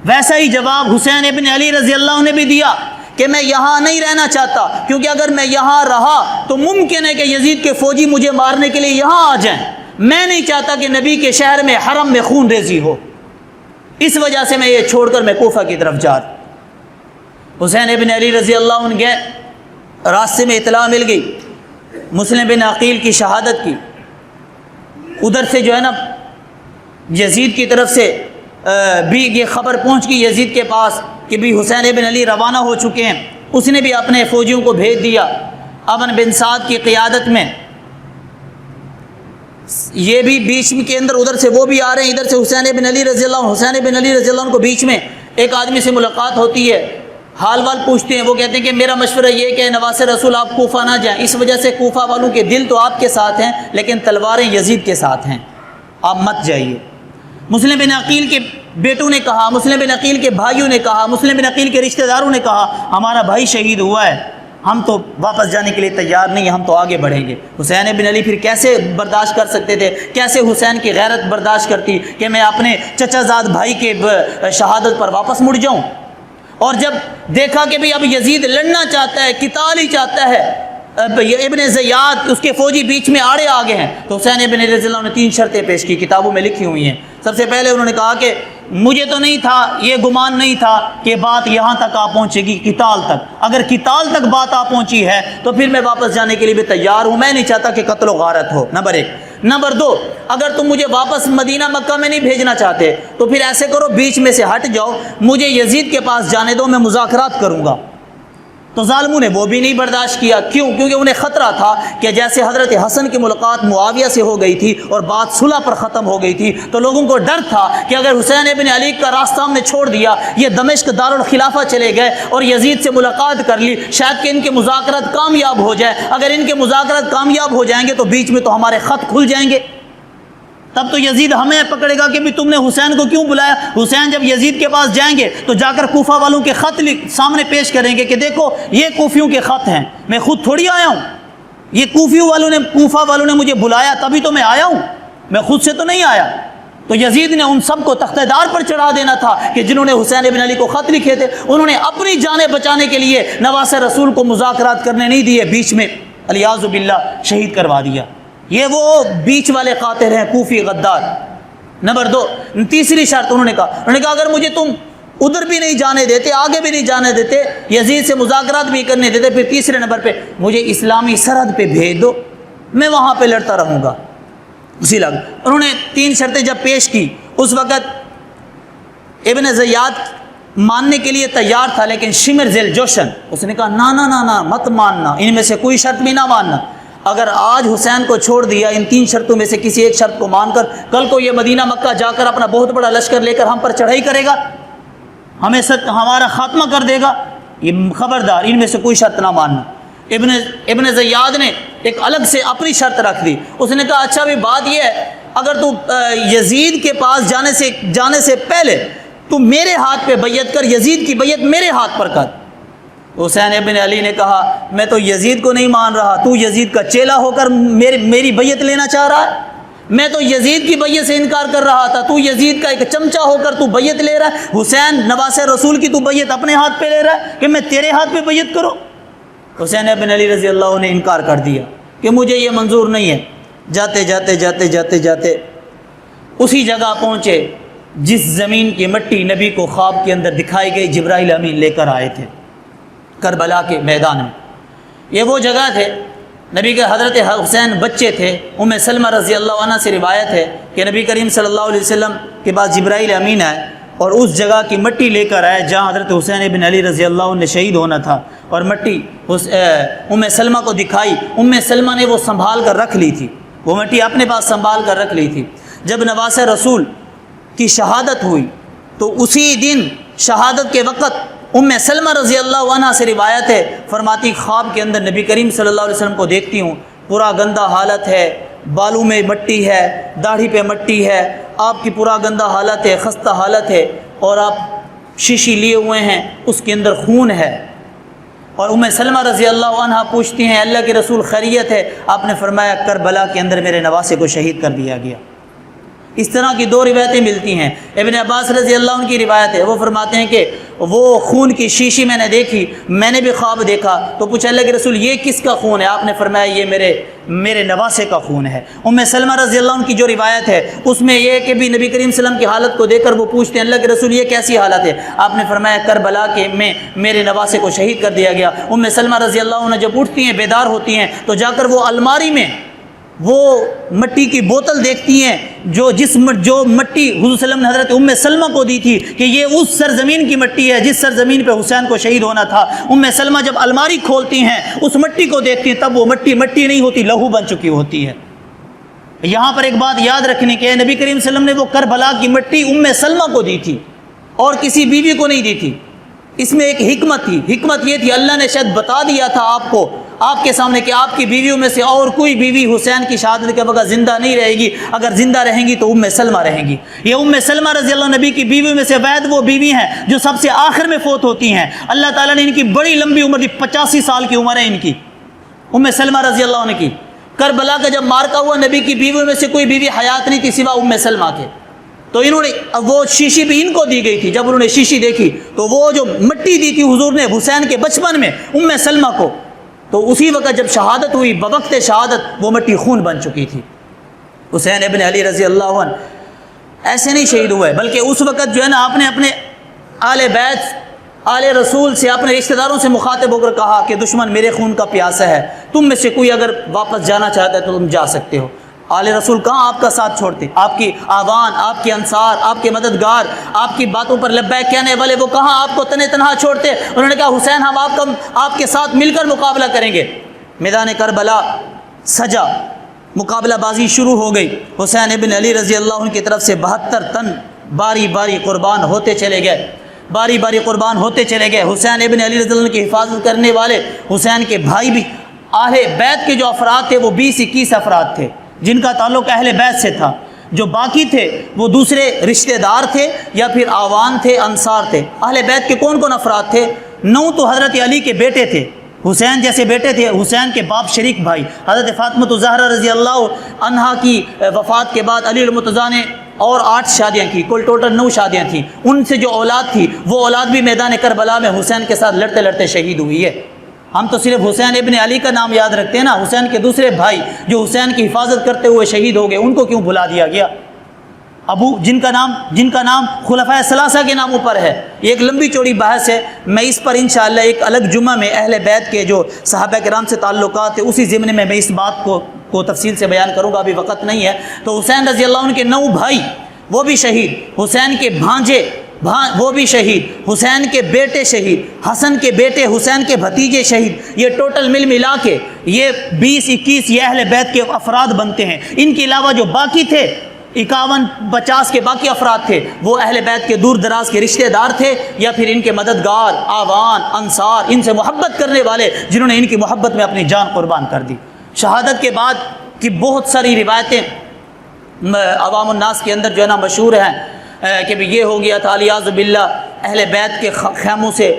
ویسا ہی جواب حسین ابن علی رضی اللہ عنہ نے بھی دیا کہ میں یہاں نہیں رہنا چاہتا، کیونکہ اگر میں یہاں رہا تو ممکن ہے کہ یزید کے فوجی مجھے مارنے کے لیے یہاں آ جائیں، میں نہیں چاہتا کہ نبی کے شہر میں حرم میں خون ریزی ہو، اس وجہ سے میں یہ چھوڑ کر میں کوفہ کی طرف جا رہا۔ حسین ابن علی رضی اللہ عنہ گئے، راستے میں اطلاع مل گئی مسلم بن عقیل کی شہادت کی، ادھر سے جو ہے نا یزید کی طرف سے بھی یہ خبر پہنچ گئی یزید کے پاس کہ بھی حسین ابن علی روانہ ہو چکے ہیں۔ اس نے بھی اپنے فوجیوں کو بھیج دیا، امن بن سعد کی قیادت میں، یہ بھی بیچ کے اندر ادھر سے وہ بھی آ رہے ہیں، ادھر سے حسین ابن علی رضی اللہ عنہ، حسین ابن علی رضی اللہ عنہ کو بیچ میں ایک آدمی سے ملاقات ہوتی ہے، حال وال پوچھتے ہیں، وہ کہتے ہیں کہ میرا مشورہ یہ کہ نواز رسول آپ کوفہ نہ جائیں، اس وجہ سے کوفہ والوں کے دل تو آپ کے ساتھ ہیں لیکن تلواریں یزید کے ساتھ ہیں، آپ مت جائیے۔ مسلم بن عقیل کے بیٹوں نے کہا، مسلم بن عقیل کے بھائیوں نے کہا، مسلم بن عقیل کے رشتہ داروں نے کہا ہمارا بھائی شہید ہوا ہے، ہم تو واپس جانے کے لیے تیار نہیں، ہم تو آگے بڑھیں گے۔ حسین بن علی پھر کیسے برداشت کر سکتے تھے، کیسے حسین کی غیرت برداشت کرتی کہ میں اپنے چچا زاد بھائی کے شہادت پر واپس مڑ جاؤں؟ اور جب دیکھا کہ اب یزید لڑنا چاہتا ہے، قتال ہی چاہتا ہے، ابن زیاد اس کے فوجی بیچ میں آڑے آگے ہیں، تو حسین ابن علی رضی اللہ عنہ نے 3 شرطیں پیش کی، کتابوں میں لکھی ہوئی ہیں۔ سب سے پہلے انہوں نے کہا کہ مجھے تو نہیں تھا، یہ گمان نہیں تھا کہ بات یہاں تک آ پہنچے گی، قتال تک، اگر قتال تک بات آ پہنچی ہے تو پھر میں واپس جانے کے لیے بھی تیار ہوں، میں نہیں چاہتا کہ قتل و غارت ہو، نمبر 1۔ نمبر 2، اگر تم مجھے واپس مدینہ مکہ میں نہیں بھیجنا چاہتے تو پھر ایسے کرو بیچ میں سے ہٹ جاؤ، مجھے یزید کے پاس جانے دو، میں مذاکرات کروں گا۔ تو ظالموں نے وہ بھی نہیں برداشت کیا، کیوں؟ کیونکہ انہیں خطرہ تھا کہ جیسے حضرت حسن کی ملاقات معاویہ سے ہو گئی تھی اور بات صلح پر ختم ہو گئی تھی، تو لوگوں کو ڈر تھا کہ اگر حسین ابن علی کا راستہ ہم نے چھوڑ دیا، یہ دمشق دارالخلافہ چلے گئے اور یزید سے ملاقات کر لی، شاید کہ ان کے مذاکرات کامیاب ہو جائے، اگر ان کے مذاکرات کامیاب ہو جائیں گے تو بیچ میں تو ہمارے خط کھل جائیں گے، تب تو یزید ہمیں پکڑے گا کہ بھی تم نے حسین کو کیوں بلایا۔ حسین جب یزید کے پاس جائیں گے تو جا کر کوفہ والوں کے خط سامنے پیش کریں گے کہ دیکھو یہ کوفیوں کے خط ہیں، میں خود تھوڑی آیا ہوں، یہ کوفہ والوں نے مجھے بلایا تبھی تو میں آیا ہوں، میں خود سے تو نہیں آیا۔ تو یزید نے ان سب کو تختہ دار پر چڑھا دینا تھا کہ جنہوں نے حسین ابن علی کو خط لکھے تھے، انہوں نے اپنی جانیں بچانے کے لیے نواز رسول کو مذاکرات کرنے نہیں دیے، بیچ میں الیاذ باللہ شہید کروا دیا۔ یہ وہ بیچ والے قاتل ہیں، کوفی غدار۔ نمبر 2، تیسری شرط انہوں نے کہا اگر مجھے تم ادھر بھی نہیں جانے دیتے، آگے بھی نہیں جانے دیتے، یزید سے مذاکرات بھی کرنے دیتے، پھر تیسرے نمبر پہ مجھے اسلامی سرحد پہ بھیج دو، میں وہاں پہ لڑتا رہوں گا۔ اسی لگ انہوں نے 3 شرطیں جب پیش کی، اس وقت ابن زیاد ماننے کے لیے تیار تھا، لیکن شمر ذیل جوشن اس نے کہا نا نا نا نا، مت ماننا، ان میں سے کوئی شرط بھی نہ ماننا، اگر آج حسین کو چھوڑ دیا، ان 3 شرطوں میں سے کسی ایک شرط کو مان کر، کل کو یہ مدینہ مکہ جا کر اپنا بہت بڑا لشکر لے کر ہم پر چڑھائی کرے گا، ہمارا خاتمہ کر دے گا، یہ خبردار ان میں سے کوئی شرط نہ ماننا۔ ابن زیاد نے ایک الگ سے اپنی شرط رکھ دی، اس نے کہا اچھا بھی بات یہ ہے، اگر تو یزید کے پاس جانے سے پہلے تو میرے ہاتھ پہ بیعت کر، یزید کی بیعت میرے ہاتھ پر کر، حسین ابن علی نے کہا میں تو یزید کو نہیں مان رہا، تو یزید کا چیلا ہو کر میری بیعت لینا چاہ رہا ہے؟ میں تو یزید کی بیعت سے انکار کر رہا تھا، تو یزید کا ایک چمچہ ہو کر تو بیعت لے رہا ہے؟ حسین نواز رسول کی تو بیعت اپنے ہاتھ پہ لے رہا ہے کہ میں تیرے ہاتھ پہ بیعت کروں؟ حسین ابن علی رضی اللہ عنہ نے انکار کر دیا کہ مجھے یہ منظور نہیں ہے۔ جاتے جاتے جاتے جاتے جاتے اسی جگہ پہنچے جس زمین کی مٹی نبی کو خواب کے اندر دکھائی گئی، جبرائیل امین لے کر آئے تھے کربلا کے میدان میں۔ یہ وہ جگہ تھے، نبی کے حضرت حسین بچے تھے۔ ام سلمہ رضی اللہ عنہ سے روایت ہے کہ نبی کریم صلی اللہ علیہ وسلم کے بعد جبرائیل امین آئے اور اس جگہ کی مٹی لے کر آئے جہاں حضرت حسین ابن علی رضی اللہ عنہ نے شہید ہونا تھا، اور مٹی ام سلمہ کو دکھائی۔ ام سلمہ نے وہ سنبھال کر رکھ لی تھی، وہ مٹی اپنے پاس سنبھال کر رکھ لی تھی۔ جب نواز رسول کی شہادت ہوئی تو اسی دن شہادت کے وقت ام سلمہ رضی اللہ عنہ سے روایت ہے، فرماتی خواب کے اندر نبی کریم صلی اللہ علیہ وسلم کو دیکھتی ہوں، پورا گندہ حالت ہے، بالوں میں مٹی ہے، داڑھی پہ مٹی ہے، آپ کی پورا گندہ حالت ہے، خستہ حالت ہے، اور آپ شیشی لیے ہوئے ہیں، اس کے اندر خون ہے۔ اور ام سلمہ رضی اللہ عنہ پوچھتی ہیں اللہ کے رسول خیریت ہے؟ آپ نے فرمایا کربلا کے اندر میرے نواسے کو شہید کر دیا گیا۔ اس طرح کی دو روایتیں ملتی ہیں۔ ابن عباس رضی اللہ عنہ کی روایت ہے، وہ فرماتے ہیں کہ وہ خون کی شیشی میں نے دیکھی، میں نے بھی خواب دیکھا، تو پوچھا اللہ کے رسول یہ کس کا خون ہے؟ آپ نے فرمایا یہ میرے نواسے کا خون ہے۔ ام سلمہ رضی اللہ عنہ کی جو روایت ہے اس میں یہ کہ بھی نبی کریم صلی اللہ علیہ وسلم کی حالت کو دیکھ کر وہ پوچھتے ہیں اللہ کے رسول یہ کیسی حالت ہے؟ آپ نے فرمایا کربلا کے میں میرے نواسے کو شہید کر دیا گیا۔ ام سلمہ رضی اللہ عنہ جب اٹھتی ہیں، بیدار ہوتی ہیں، تو جا کر وہ الماری میں وہ مٹی کی بوتل دیکھتی ہیں جو مٹی حضور صلی اللہ علیہ وسلم نے حضرت ام سلمہ کو دی تھی کہ یہ اس سرزمین کی مٹی ہے جس سرزمین پہ حسین کو شہید ہونا تھا۔ ام سلمہ جب الماری کھولتی ہیں، اس مٹی کو دیکھتی ہیں، تب وہ مٹی نہیں ہوتی، لہو بن چکی ہوتی ہے۔ یہاں پر ایک بات یاد رکھنے کی ہے، نبی کریم صلی اللہ علیہ وسلم نے وہ کربلا کی مٹی ام سلمہ کو دی تھی اور کسی بیوی کو نہیں دی تھی۔ اس میں ایک حکمت تھی، حکمت یہ تھی اللہ نے شاید بتا دیا تھا آپ کو، آپ کے سامنے کہ آپ کی بیویوں میں سے اور کوئی بیوی حسین کی شہادت کے بغیر زندہ نہیں رہے گی، اگر زندہ رہیں گی تو ام سلمہ رہیں گی۔ یہ ام سلمہ رضی اللہ نبی کی بیویوں میں سے واحد وہ بیوی ہیں جو سب سے آخر میں فوت ہوتی ہیں۔ اللہ تعالیٰ نے ان کی بڑی لمبی عمر دی، 85 سال کی عمر ہے ان کی، ام سلمہ رضی اللہ عنہ کی۔ کربلا کا جب مارکا ہوا، نبی کی بیویوں میں سے کوئی بیوی حیات نہیں تھی سوا ام سلمہ کے، تو انہوں نے وہ شیشی بھی ان کو دی گئی تھی۔ جب انہوں نے شیشی دیکھی تو وہ جو مٹی دی تھی حضور نے حسین کے بچپن میں ام سلمہ کو، تو اسی وقت جب شہادت ہوئی، بوقت شہادت وہ مٹی خون بن چکی تھی۔ حسین ابن علی رضی اللہ عنہ ایسے نہیں شہید ہوئے، بلکہ اس وقت جو ہے نا آپ نے اپنے آل بیت آل رسول سے، اپنے رشتہ داروں سے مخاطب ہو کر کہا کہ دشمن میرے خون کا پیاسا ہے، تم میں سے کوئی اگر واپس جانا چاہتا ہے تو تم جا سکتے ہو۔ آل رسول کہاں آپ کا ساتھ چھوڑتے؟ آپ کی آوان، آپ کے انصار، آپ کے مددگار، آپ کی باتوں پر لبیک کہنے والے وہ کہاں آپ کو تنہا تنہا چھوڑتے؟ انہوں نے کہا حسین ہم آپ کے ساتھ مل کر مقابلہ کریں گے۔ میدان کربلا سجا، مقابلہ بازی شروع ہو گئی۔ حسین ابن علی رضی اللہ عنہ کی طرف سے 72 تن باری باری قربان ہوتے چلے گئے، باری باری قربان ہوتے چلے گئے۔ حسین ابن علی رضی اللہ عنہ کی حفاظت کرنے والے حسین کے بھائی بھی، اہل بیت کے جو افراد تھے وہ 20-21 افراد تھے جن کا تعلق اہل بیت سے تھا۔ جو باقی تھے وہ دوسرے رشتہ دار تھے یا پھر آوان تھے، انصار تھے۔ اہل بیت کے کون کون افراد تھے؟ 9 تو حضرت علی کے بیٹے تھے، حسین جیسے بیٹے تھے، حسین کے باپ شریک بھائی حضرت فاطمہ الزہرا رضی اللہ عنہا کی وفات کے بعد علی المرتضیٰ نے اور 8 شادیاں کی، کل ٹوٹل 9 شادیاں تھیں۔ ان سے جو اولاد تھی وہ اولاد بھی میدان کربلا میں حسین کے ساتھ لڑتے لڑتے شہید ہوئی ہے۔ ہم تو صرف حسین ابن علی کا نام یاد رکھتے ہیں نا، حسین کے دوسرے بھائی جو حسین کی حفاظت کرتے ہوئے شہید ہو گئے ان کو کیوں بھلا دیا گیا؟ ابو جن کا نام خلفائے ثلاثہ کے ناموں پر ہے، یہ ایک لمبی چوڑی بحث ہے، میں اس پر انشاءاللہ ایک الگ جمعہ میں اہل بیت کے جو صحابہ کرام سے تعلقات ہے اسی ضمن میں اس بات کو تفصیل سے بیان کروں گا، ابھی وقت نہیں ہے۔ تو حسین رضی اللہ عنہ کے 9 بھائی وہ بھی شہید، حسین کے بھانجے وہ بھی شہید، حسین کے بیٹے شہید، حسن کے بیٹے، حسین کے بھتیجے شہید، یہ ٹوٹل ملا کے یہ 20-21 یہ اہل بیت کے افراد بنتے ہیں۔ ان کے علاوہ جو باقی تھے 51-50 کے باقی افراد تھے وہ اہل بیت کے دور دراز کے رشتہ دار تھے یا پھر ان کے مددگار، آوان، انصار، ان سے محبت کرنے والے جنہوں نے ان کی محبت میں اپنی جان قربان کر دی۔ شہادت کے بعد کی بہت ساری روایتیں عوام الناس کے اندر جو ہے نا مشہور ہیں کہ یہ ہو گیا تھا، الیاذ باللہ اہل بیت کے خیموں سے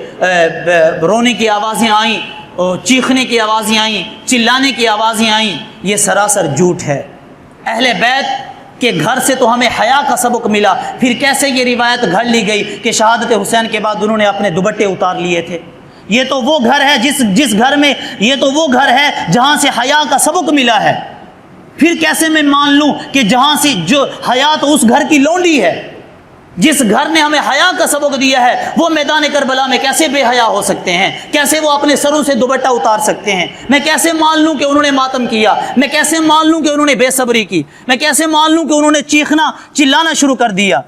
رونے کی آوازیں آئیں، چیخنے کی آوازیں آئیں، چلانے کی آوازیں آئیں، یہ سراسر جھوٹ ہے۔ اہل بیت کہ گھر سے تو ہمیں حیا کا سبق ملا، پھر کیسے یہ روایت گھڑ لی گئی کہ شہادت حسین کے بعد انہوں نے اپنے دوپٹے اتار لیے تھے؟ یہ تو وہ گھر ہے جس گھر میں، یہ تو وہ گھر ہے جہاں سے حیا کا سبق ملا ہے۔ پھر کیسے میں مان لوں کہ جہاں سے جو حیا تو اس گھر کی لونڈی ہے، جس گھر نے ہمیں حیا کا سبق دیا ہے، وہ میدان کربلا میں کیسے بے حیا ہو سکتے ہیں؟ کیسے وہ اپنے سروں سے دوپٹہ اتار سکتے ہیں؟ میں کیسے مان لوں کہ انہوں نے ماتم کیا؟ میں کیسے مان لوں کہ انہوں نے بے صبری کی؟ میں کیسے مان لوں کہ انہوں نے چیخنا چلانا شروع کر دیا؟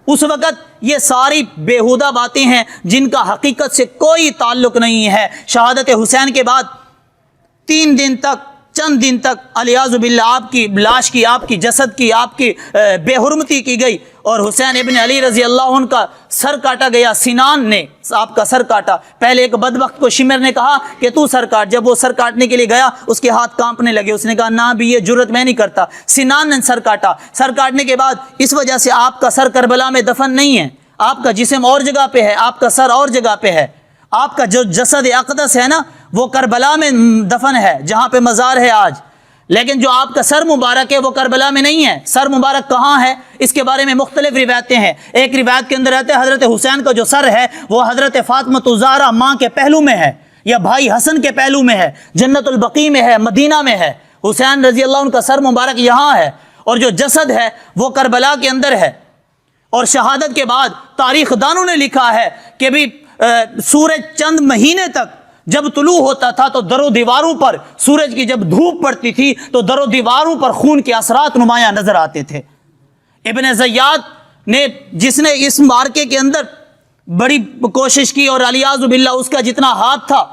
اس وقت یہ ساری بیہودہ باتیں ہیں جن کا حقیقت سے کوئی تعلق نہیں ہے۔ شہادت حسین کے بعد 3 دن تک، چند دن تک علیاذ باللہ آپ کی لاش کی، آپ کی جسد کی، آپ کی بے حرمتی کی گئی، اور حسین ابن علی رضی اللہ عنہ کا سر کاٹا گیا۔ سنان نے آپ کا سر کاٹا۔ پہلے ایک بدبخت کو شمر نے کہا کہ تو سر کاٹ، جب وہ سر کاٹنے کے لیے گیا اس کے ہاتھ کانپنے لگے، اس نے کہا نہ بھی یہ جرت میں نہیں کرتا۔ سنان نے سر کاٹا۔ سر کاٹنے کے بعد اس وجہ سے آپ کا سر کربلا میں دفن نہیں ہے، آپ کا جسم اور جگہ پہ ہے، آپ کا سر اور جگہ پہ ہے۔ آپ کا جو جسد اقدس ہے نا وہ کربلا میں دفن ہے، جہاں پہ مزار ہے آج، لیکن جو آپ کا سر مبارک ہے وہ کربلا میں نہیں ہے۔ سر مبارک کہاں ہے اس کے بارے میں مختلف روایتیں ہیں۔ ایک روایت کے اندر آتا ہے حضرت حسین کا جو سر ہے وہ حضرت فاطمہ الزہرا ماں کے پہلو میں ہے، یا بھائی حسن کے پہلو میں ہے، جنت البقیع میں ہے، مدینہ میں ہے۔ حسین رضی اللہ عنہ کا سر مبارک یہاں ہے، اور جو جسد ہے وہ کربلا کے اندر ہے۔ اور شہادت کے بعد تاریخ دانوں نے لکھا ہے کہ بھی سورج چند مہینے تک جب طلوع ہوتا تھا تو در و دیواروں پر، سورج کی جب دھوپ پڑتی تھی تو در و دیواروں پر خون کے اثرات نمایاں نظر آتے تھے۔ ابن زیاد نے، جس نے اس مارکے کے اندر بڑی کوشش کی اور علیاذ باللہ اس کا جتنا ہاتھ تھا،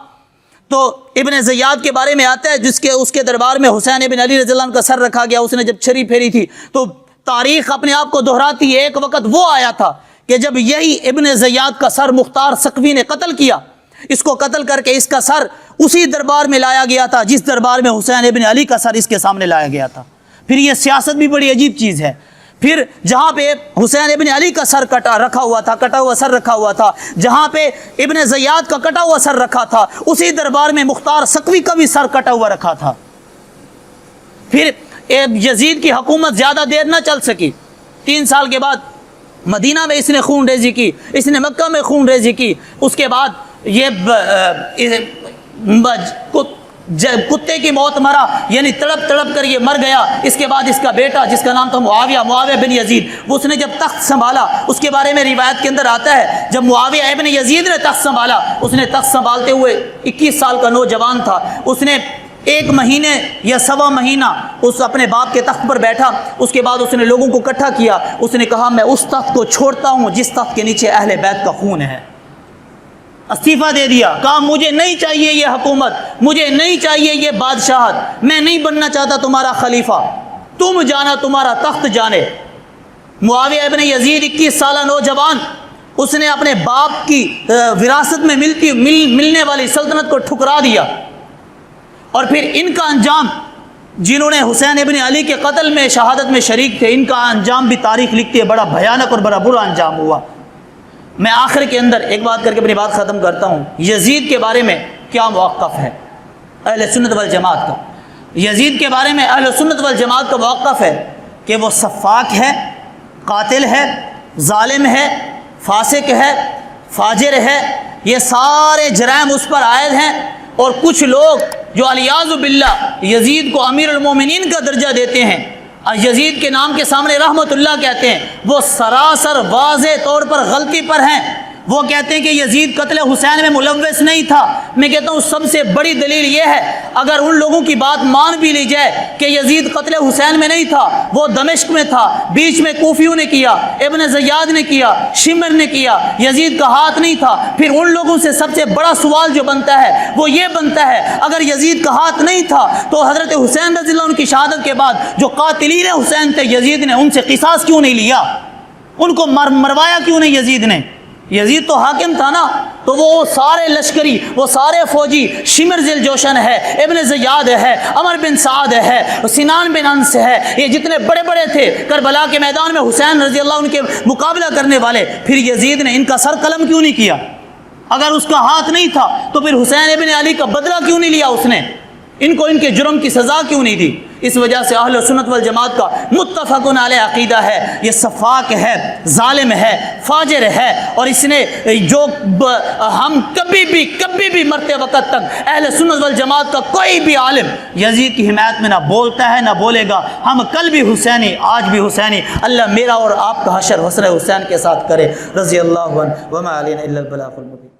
تو ابن زیاد کے بارے میں آتا ہے اس کے دربار میں حسین ابن علی رضی اللہ عنہ کا سر رکھا گیا۔ اس نے جب چھری پھیری تھی تو تاریخ اپنے آپ کو دہراتی ہے، ایک وقت وہ آیا تھا کہ جب یہی ابن زیاد کا سر مختار ثقفی نے قتل کیا، اس کو قتل کر کے اس کا سر اسی دربار میں لایا گیا تھا جس دربار میں حسین ابن علی کا سر اس کے سامنے لایا گیا تھا۔ پھر یہ سیاست بھی بڑی عجیب چیز ہے۔ پھر جہاں پہ حسین ابن علی کا سر کٹا ہوا سر رکھا ہوا تھا، جہاں پہ ابن زیاد کا کٹا ہوا سر رکھا تھا، اسی دربار میں مختار ثقفی کا بھی سر کٹا ہوا رکھا تھا۔ پھر یزید کی حکومت زیادہ دیر نہ چل سکی، 3 سال کے بعد مدینہ میں اس نے خون ریزی کی، اس نے مکہ میں خون ریزی کی۔ اس کے بعد یہ کتے کی موت مرا، یعنی تڑپ تڑپ کر یہ مر گیا۔ اس کے بعد اس کا بیٹا جس کا نام تھا معاویہ بن یزید، اس نے جب تخت سنبھالا، اس کے بارے میں روایت کے اندر آتا ہے جب معاویہ ابن یزید نے تخت سنبھالا، اس نے تخت سنبھالتے ہوئے 21 سال کا نوجوان تھا، اس نے 1 مہینے یا 1.25 مہینہ اس اپنے باپ کے تخت پر بیٹھا۔ اس کے بعد اس نے لوگوں کو اکٹھا کیا، اس نے کہا میں اس تخت کو چھوڑتا ہوں جس تخت کے نیچے اہل بیت کا خون ہے۔ استعفیٰ دے دیا، کہا مجھے نہیں چاہیے یہ حکومت، مجھے نہیں چاہیے یہ بادشاہت، میں نہیں بننا چاہتا تمہارا خلیفہ، تم جانا تمہارا تخت جانے۔ معاویہ ابن یزید 21 سالہ نوجوان، اس نے اپنے باپ کی وراثت میں ملنے والی سلطنت کو ٹھکرا دیا۔ اور پھر ان کا انجام، جنہوں نے حسین ابن علی کے قتل میں شہادت میں شریک تھے، ان کا انجام بھی تاریخ لکھتی ہے، بڑا بھیانک اور بڑا برا انجام ہوا۔ میں آخر کے اندر ایک بات کر کے اپنی بات ختم کرتا ہوں۔ یزید کے بارے میں کیا موقف ہے اہل سنت والجماعت کا؟ یزید کے بارے میں اہل سنت والجماعت کا موقف ہے کہ وہ سفاک ہے، قاتل ہے، ظالم ہے، فاسق ہے، فاجر ہے، یہ سارے جرائم اس پر عائد ہیں۔ اور کچھ لوگ جو علیاذ باللہ یزید کو امیر المومنین کا درجہ دیتے ہیں، یزید کے نام کے سامنے رحمت اللہ کہتے ہیں، وہ سراسر واضح طور پر غلطی پر ہیں۔ وہ کہتے ہیں کہ یزید قتل حسین میں ملوث نہیں تھا۔ میں کہتا ہوں سب سے بڑی دلیل یہ ہے، اگر ان لوگوں کی بات مان بھی لی جائے کہ یزید قتل حسین میں نہیں تھا، وہ دمشق میں تھا، بیچ میں کوفیوں نے کیا، ابن زیاد نے کیا، شمر نے کیا، یزید کا ہاتھ نہیں تھا، پھر ان لوگوں سے سب سے بڑا سوال جو بنتا ہے وہ یہ بنتا ہے، اگر یزید کا ہاتھ نہیں تھا تو حضرت حسین رضی اللہ عنہ کی شہادت کے بعد جو قاتلین حسین تھے، یزید نے ان سے قصاص کیوں نہیں لیا؟ ان کو مروایا کیوں نہیں یزید نے؟ یزید تو حاکم تھا نا، تو وہ سارے لشکری، وہ سارے فوجی، شمر ذی الجوشن ہے، ابن زیاد ہے، عمر بن سعد ہے، سنان بن انس ہے، یہ جتنے بڑے بڑے تھے کربلا کے میدان میں حسین رضی اللہ عنہ کے مقابلہ کرنے والے، پھر یزید نے ان کا سر قلم کیوں نہیں کیا؟ اگر اس کا ہاتھ نہیں تھا تو پھر حسین ابن علی کا بدلہ کیوں نہیں لیا اس نے؟ ان کو ان کے جرم کی سزا کیوں نہیں دی؟ اس وجہ سے اہل سنت والجماعت کا متفق علیہ عقیدہ ہے، یہ سفاک ہے، ظالم ہے، فاجر ہے، اور اس نے جو ہم کبھی بھی مرتے وقت تک اہل سنت والجماعت کا کوئی بھی عالم یزید کی حمایت میں نہ بولتا ہے نہ بولے گا۔ ہم کل بھی حسینی، آج بھی حسینی۔ اللہ میرا اور آپ کا حشر حسن حسین کے ساتھ کرے، رضی اللہ عنہ، وما علینا الا البلاغ المبین۔